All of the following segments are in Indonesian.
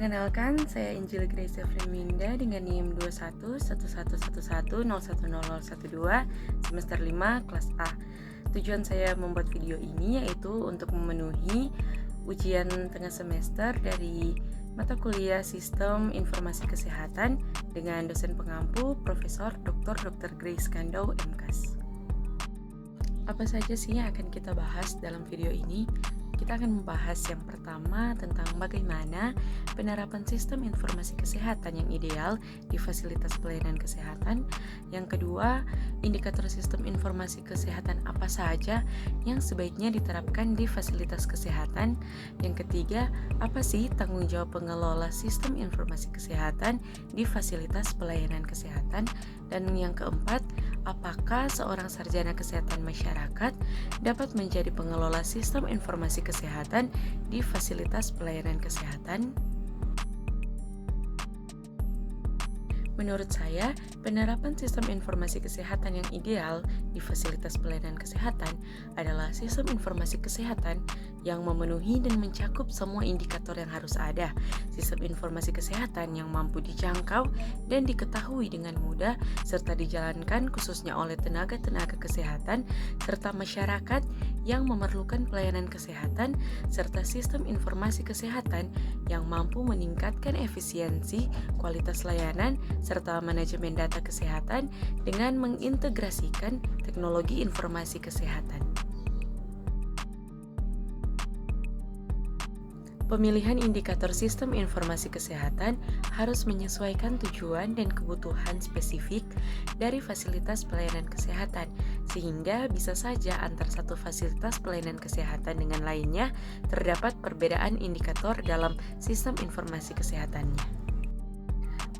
Perkenalkan, saya Injil Grace Minda dengan NIM 211111010012 semester 5 kelas A. Tujuan saya membuat video ini yaitu untuk memenuhi ujian tengah semester dari mata kuliah Sistem Informasi Kesehatan dengan dosen pengampu Profesor Dr. Grace Kandau MKas. Apa saja sih yang akan kita bahas dalam video ini? Kita akan membahas yang pertama tentang bagaimana penerapan sistem informasi kesehatan yang ideal di fasilitas pelayanan kesehatan. Yang kedua, indikator sistem informasi kesehatan apa saja yang sebaiknya diterapkan di fasilitas kesehatan. Yang ketiga, apa sih tanggung jawab pengelola sistem informasi kesehatan di fasilitas pelayanan kesehatan. Dan yang keempat, apakah seorang sarjana kesehatan masyarakat dapat menjadi pengelola sistem informasi kesehatan di fasilitas pelayanan kesehatan? Menurut saya, penerapan sistem informasi kesehatan yang ideal di fasilitas pelayanan kesehatan adalah sistem informasi kesehatan yang memenuhi dan mencakup semua indikator yang harus ada. Sistem informasi kesehatan yang mampu dijangkau dan diketahui dengan mudah serta dijalankan khususnya oleh tenaga-tenaga kesehatan serta masyarakat yang memerlukan pelayanan kesehatan, serta sistem informasi kesehatan yang mampu meningkatkan efisiensi, kualitas layanan, serta manajemen data kesehatan dengan mengintegrasikan teknologi informasi kesehatan. Pemilihan indikator sistem informasi kesehatan harus menyesuaikan tujuan dan kebutuhan spesifik dari fasilitas pelayanan kesehatan, sehingga bisa saja antar satu fasilitas pelayanan kesehatan dengan lainnya terdapat perbedaan indikator dalam sistem informasi kesehatannya.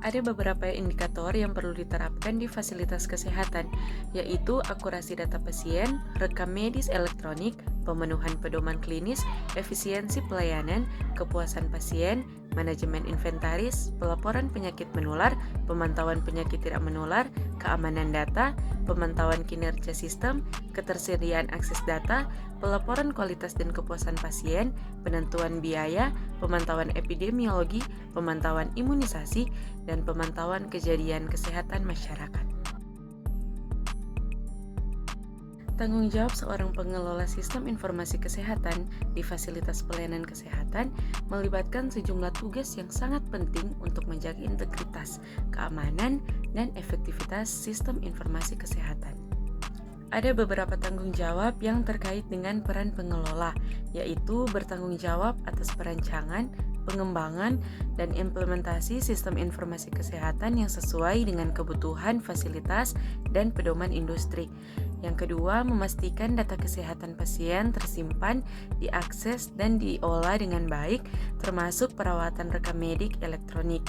Ada beberapa indikator yang perlu diterapkan di fasilitas kesehatan, yaitu akurasi data pasien, rekam medis elektronik, pemenuhan pedoman klinis, efisiensi pelayanan, kepuasan pasien, manajemen inventaris, pelaporan penyakit menular, pemantauan penyakit tidak menular, keamanan data, pemantauan kinerja sistem, ketersediaan akses data, pelaporan kualitas dan kepuasan pasien, penentuan biaya, pemantauan epidemiologi, pemantauan imunisasi, dan pemantauan kejadian kesehatan masyarakat. Tanggung jawab seorang pengelola sistem informasi kesehatan di fasilitas pelayanan kesehatan melibatkan sejumlah tugas yang sangat penting untuk menjaga integritas, keamanan, dan efektivitas sistem informasi kesehatan. Ada beberapa tanggung jawab yang terkait dengan peran pengelola, yaitu bertanggung jawab atas perancangan, pengembangan, dan implementasi sistem informasi kesehatan yang sesuai dengan kebutuhan fasilitas dan pedoman industri. Yang kedua, memastikan data kesehatan pasien tersimpan, diakses, dan diolah dengan baik, termasuk perawatan rekam medik elektronik.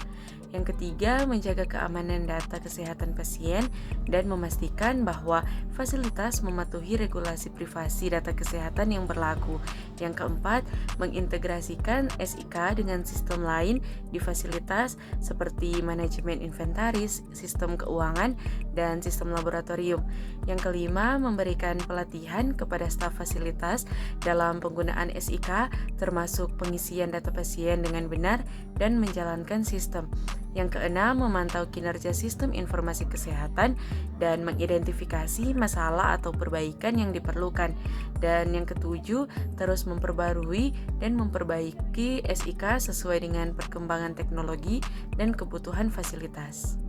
Yang ketiga, menjaga keamanan data kesehatan pasien dan memastikan bahwa fasilitas mematuhi regulasi privasi data kesehatan yang berlaku. Yang keempat, mengintegrasikan SIK dengan sistem lain di fasilitas seperti manajemen inventaris, sistem keuangan, dan sistem laboratorium. Yang kelima, memberikan pelatihan kepada staf fasilitas dalam penggunaan SIK, termasuk pengisian data pasien dengan benar dan menjalankan sistem. Yang keenam, memantau kinerja sistem informasi kesehatan dan mengidentifikasi masalah atau perbaikan yang diperlukan. Dan yang ketujuh, terus memperbarui dan memperbaiki SIK sesuai dengan perkembangan teknologi dan kebutuhan fasilitas.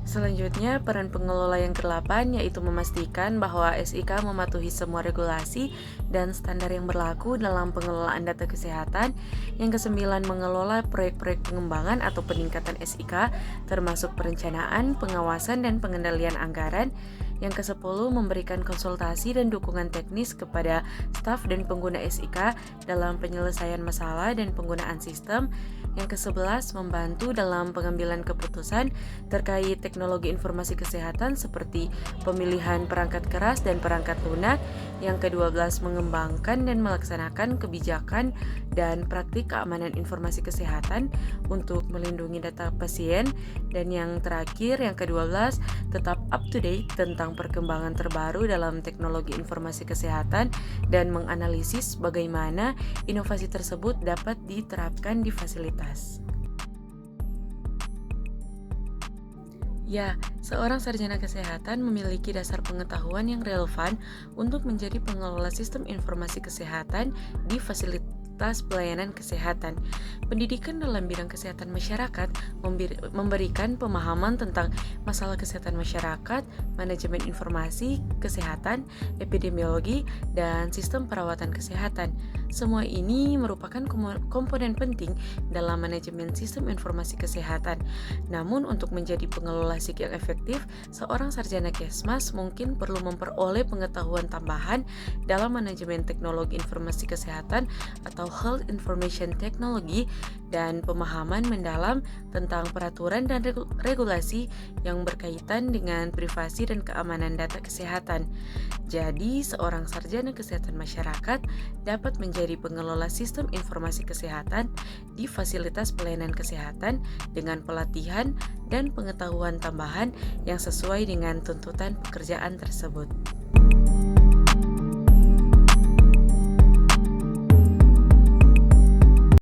Selanjutnya, peran pengelola yang ke-8 yaitu memastikan bahwa SIK mematuhi semua regulasi dan standar yang berlaku dalam pengelolaan data kesehatan. Yang ke-9, mengelola proyek-proyek pengembangan atau peningkatan SIK, termasuk perencanaan, pengawasan, dan pengendalian anggaran. Yang ke-10, memberikan konsultasi dan dukungan teknis kepada staf dan pengguna SIK dalam penyelesaian masalah dan penggunaan sistem. Yang ke-11, membantu dalam pengambilan keputusan terkait teknologi informasi kesehatan seperti pemilihan perangkat keras dan perangkat lunak. Yang ke-12, mengembangkan dan melaksanakan kebijakan dan praktik keamanan informasi kesehatan untuk melindungi data pasien. Dan yang terakhir, yang ke-12, tetap up to date tentang tentang perkembangan terbaru dalam teknologi informasi kesehatan dan menganalisis bagaimana inovasi tersebut dapat diterapkan di fasilitas. Ya, seorang sarjana kesehatan memiliki dasar pengetahuan yang relevan untuk menjadi pengelola sistem informasi kesehatan di fasilitas pelayanan kesehatan. Pendidikan dalam bidang kesehatan masyarakat memberikan pemahaman tentang masalah kesehatan masyarakat, manajemen informasi kesehatan, epidemiologi, dan sistem perawatan kesehatan. Semua ini merupakan komponen penting dalam manajemen sistem informasi kesehatan. Namun, untuk menjadi pengelola SIG yang efektif, seorang sarjana Kesmas mungkin perlu memperoleh pengetahuan tambahan dalam manajemen teknologi informasi kesehatan atau Health Information Technology dan pemahaman mendalam tentang peraturan dan regulasi yang berkaitan dengan privasi dan keamanan data kesehatan. Jadi, seorang sarjana kesehatan masyarakat dapat menjadi pengelola sistem informasi kesehatan di fasilitas pelayanan kesehatan dengan pelatihan dan pengetahuan tambahan yang sesuai dengan tuntutan pekerjaan tersebut.